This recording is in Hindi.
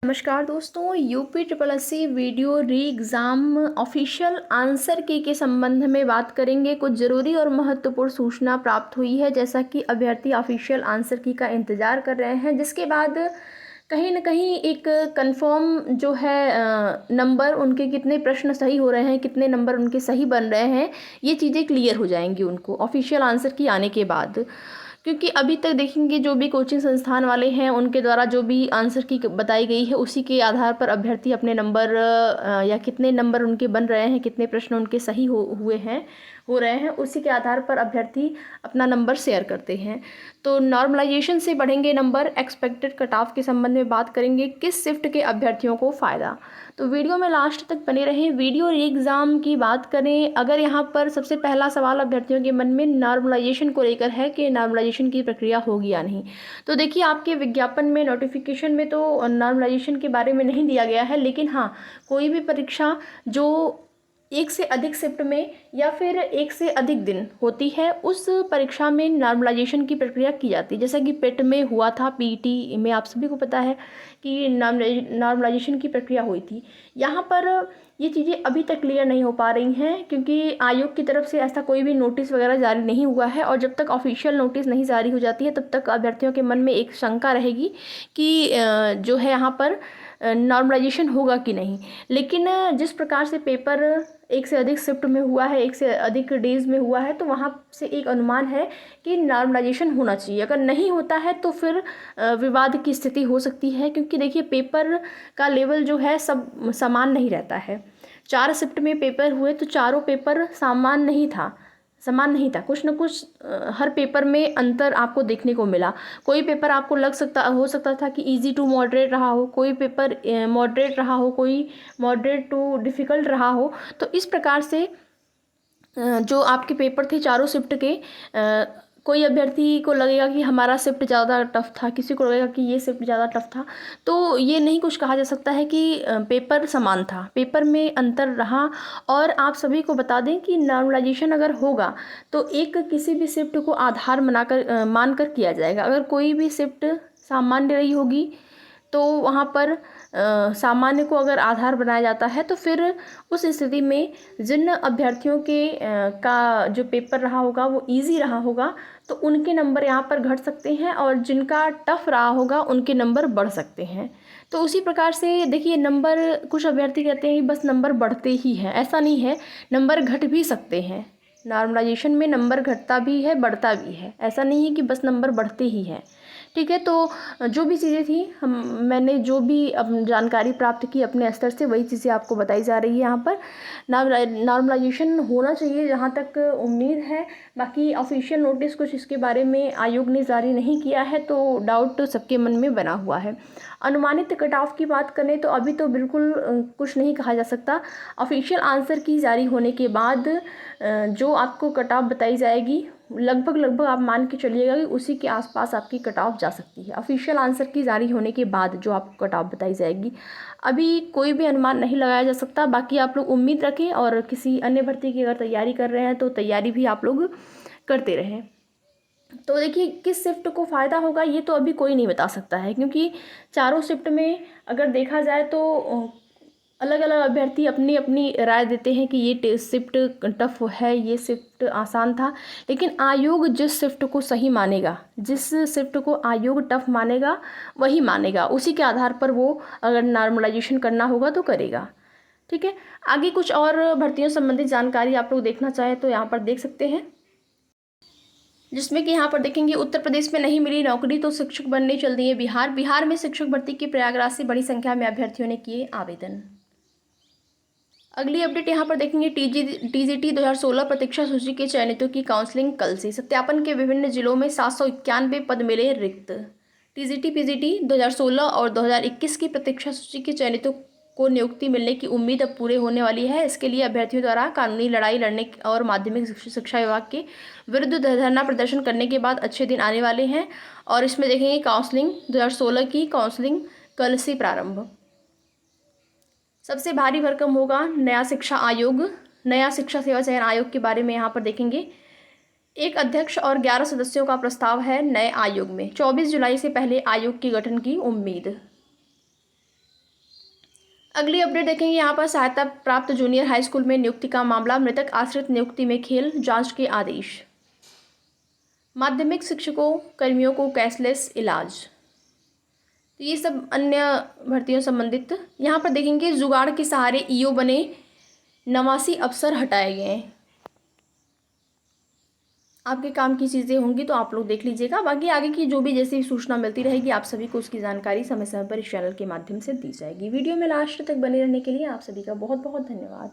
नमस्कार दोस्तों, यूपी ट्रिपल एससी वीडियो री एग्ज़ाम ऑफिशियल आंसर की के संबंध में बात करेंगे। कुछ ज़रूरी और महत्वपूर्ण सूचना प्राप्त हुई है, जैसा कि अभ्यर्थी ऑफिशियल आंसर की का इंतज़ार कर रहे हैं, जिसके बाद कहीं न कहीं एक कंफर्म जो है नंबर उनके कितने प्रश्न सही हो रहे हैं, कितने नंबर उनके सही बन रहे हैं, ये चीज़ें क्लियर हो जाएंगी उनको ऑफिशियल आंसर की आने के बाद। क्योंकि अभी तक देखेंगे जो भी कोचिंग संस्थान वाले हैं उनके द्वारा जो भी आंसर की बताई गई है उसी के आधार पर अभ्यर्थी अपने नंबर या कितने नंबर उनके बन रहे हैं, कितने प्रश्न उनके सही हो रहे हैं, उसी के आधार पर अभ्यर्थी अपना नंबर शेयर करते हैं। तो नॉर्मलाइजेशन से बढ़ेंगे नंबर, एक्सपेक्टेड कट ऑफ के संबंध में बात करेंगे, किस शिफ्ट के अभ्यर्थियों को फ़ायदा। तो वीडियो में लास्ट तक बने रहें। वीडियो री एग्ज़ाम की बात करें, अगर यहाँ पर सबसे पहला सवाल अभ्यर्थियों के मन में नॉर्मलाइजेशन को लेकर है कि नॉर्मलाइजेशन की प्रक्रिया होगी या नहीं। तो देखिए, आपके विज्ञापन में, नोटिफिकेशन में तो नॉर्मलाइजेशन के बारे में नहीं दिया गया है, लेकिन हाँ, कोई भी परीक्षा जो एक से अधिक शिफ्ट में या फिर एक से अधिक दिन होती है, उस परीक्षा में नॉर्मलाइजेशन की प्रक्रिया की जाती है। जैसा कि पेट में हुआ था, पीटी में आप सभी को पता है कि नॉर्मलाइजेशन की प्रक्रिया हुई थी। यहाँ पर ये चीज़ें अभी तक क्लियर नहीं हो पा रही हैं, क्योंकि आयोग की तरफ से ऐसा कोई भी नोटिस वगैरह जारी नहीं हुआ है, और जब तक ऑफिशियल नोटिस नहीं जारी हो जाती है तब तक अभ्यर्थियों के मन में एक शंका रहेगी कि जो है यहाँ पर नॉर्मलाइजेशन होगा कि नहीं। लेकिन जिस प्रकार से पेपर एक से अधिक शिफ्ट में हुआ है, एक से अधिक डेज में हुआ है, तो वहाँ से एक अनुमान है कि नॉर्मलाइजेशन होना चाहिए। अगर नहीं होता है तो फिर विवाद की स्थिति हो सकती है, क्योंकि देखिए, पेपर का लेवल जो है सब समान नहीं रहता है। 4 शिफ्ट में पेपर हुए तो चारों पेपर समान नहीं था। कुछ न कुछ हर पेपर में अंतर आपको देखने को मिला। कोई पेपर आपको हो सकता था कि इजी टू मॉडरेट रहा हो, कोई पेपर मॉडरेट रहा हो, कोई मॉडरेट टू डिफ़िकल्ट रहा हो। तो इस प्रकार से जो आपके पेपर थे चारों शिफ्ट के, कोई अभ्यर्थी को लगेगा कि हमारा शिफ्ट ज़्यादा टफ था, किसी को लगेगा कि ये शिफ्ट ज़्यादा टफ था। तो ये नहीं कुछ कहा जा सकता है कि पेपर समान था, पेपर में अंतर रहा। और आप सभी को बता दें कि नॉर्मलाइजेशन अगर होगा तो एक किसी भी शिफ्ट को आधार मानकर किया जाएगा। अगर कोई भी शिफ्ट सामान्य रही होगी तो वहाँ पर सामान्य को अगर आधार बनाया जाता है, तो फिर उस स्थिति में जिन अभ्यर्थियों का जो पेपर रहा होगा वो इजी रहा होगा, तो उनके नंबर यहाँ पर घट सकते हैं, और जिनका टफ रहा होगा उनके नंबर बढ़ सकते हैं। तो उसी प्रकार से देखिए, नंबर, कुछ अभ्यर्थी कहते हैं कि बस नंबर बढ़ते ही हैं, ऐसा नहीं है, नंबर घट भी सकते हैं। नॉर्मलाइजेशन में नंबर घटता भी है, बढ़ता भी है, ऐसा नहीं है कि बस नंबर बढ़ते ही हैं। ठीक है, तो जो भी चीज़ें थी मैंने जो भी जानकारी प्राप्त की अपने स्तर से, वही चीज़ें आपको बताई जा रही है यहाँ पर। नॉर्मलाइजेशन होना चाहिए जहाँ तक उम्मीद है। बाकी ऑफिशियल नोटिस कुछ इसके बारे में आयोग ने जारी नहीं किया है, तो डाउट सबके मन में बना हुआ है। अनुमानित कट ऑफ की बात करें तो अभी तो बिल्कुल कुछ नहीं कहा जा सकता। ऑफिशियल आंसर की जारी होने के बाद जो आपको कट ऑफ बताई जाएगी, लगभग आप मान के चलिएगा कि उसी के आसपास आपकी कट ऑफ जा सकती है। ऑफिशियल आंसर की जारी होने के बाद जो आपको कट ऑफ बताई जाएगी, अभी कोई भी अनुमान नहीं लगाया जा सकता। बाकी आप लोग उम्मीद रखें, और किसी अन्य भर्ती की अगर तैयारी कर रहे हैं तो तैयारी भी आप लोग करते रहें। तो देखिए, किस शिफ्ट को फ़ायदा होगा ये तो अभी कोई नहीं बता सकता है, क्योंकि चारों शिफ्ट में अगर देखा जाए तो अलग अलग अभ्यर्थी अपनी अपनी राय देते हैं कि ये शिफ्ट टफ है, ये शिफ्ट आसान था। लेकिन आयोग जिस शिफ्ट को सही मानेगा, जिस शिफ्ट को आयोग टफ मानेगा वही मानेगा, उसी के आधार पर वो अगर नॉर्मलाइजेशन करना होगा तो करेगा। ठीक है, आगे कुछ और भर्तियों संबंधित जानकारी आप लोग देखना चाहें तो यहाँ पर देख सकते हैं, जिसमें कि यहाँ पर देखेंगे, उत्तर प्रदेश में नहीं मिली नौकरी तो शिक्षक बनने चल दिए बिहार। बिहार में शिक्षक भर्ती की प्रयागराज से बड़ी संख्या में अभ्यर्थियों ने किए आवेदन। अगली अपडेट यहाँ पर देखेंगे, टीजीटी 2016 प्रतीक्षा सूची के चयनितों की काउंसलिंग कल से। सत्यापन के विभिन्न जिलों में 791 पद मिले रिक्त। टीजीटी पीजीटी 2016 और 2021 की प्रतीक्षा सूची के चयनितों को नियुक्ति मिलने की उम्मीद अब पूरे होने वाली है। इसके लिए अभ्यर्थियों द्वारा कानूनी लड़ाई लड़ने और माध्यमिक शिक्षा विभाग के विरुद्ध धरना प्रदर्शन करने के बाद अच्छे दिन आने वाले हैं। और इसमें देखेंगे, काउंसलिंग 2016 की काउंसलिंग कल से प्रारंभ। सबसे भारी भरकम होगा नया शिक्षा आयोग। नया शिक्षा सेवा चयन आयोग के बारे में यहाँ पर देखेंगे, एक अध्यक्ष और 11 सदस्यों का प्रस्ताव है नए आयोग में। 24 जुलाई से पहले आयोग के गठन की उम्मीद। अगली अपडेट देखेंगे यहाँ पर सहायता प्राप्त जूनियर हाई स्कूल में नियुक्ति का मामला, मृतक आश्रित नियुक्ति में खेल, जांच के आदेश। माध्यमिक शिक्षकों कर्मियों को कैशलेस इलाज। तो ये सब अन्य भर्तियों संबंधित। यहाँ पर देखेंगे जुगाड़ के सहारे ईओ बने 89 अफसर हटाए गए। आपके काम की चीज़ें होंगी तो आप लोग देख लीजिएगा। बाकी आगे की जो भी जैसी सूचना मिलती रहेगी आप सभी को उसकी जानकारी समय समय पर इस चैनल के माध्यम से दी जाएगी। वीडियो में लास्ट तक बने रहने के लिए आप सभी का बहुत बहुत धन्यवाद।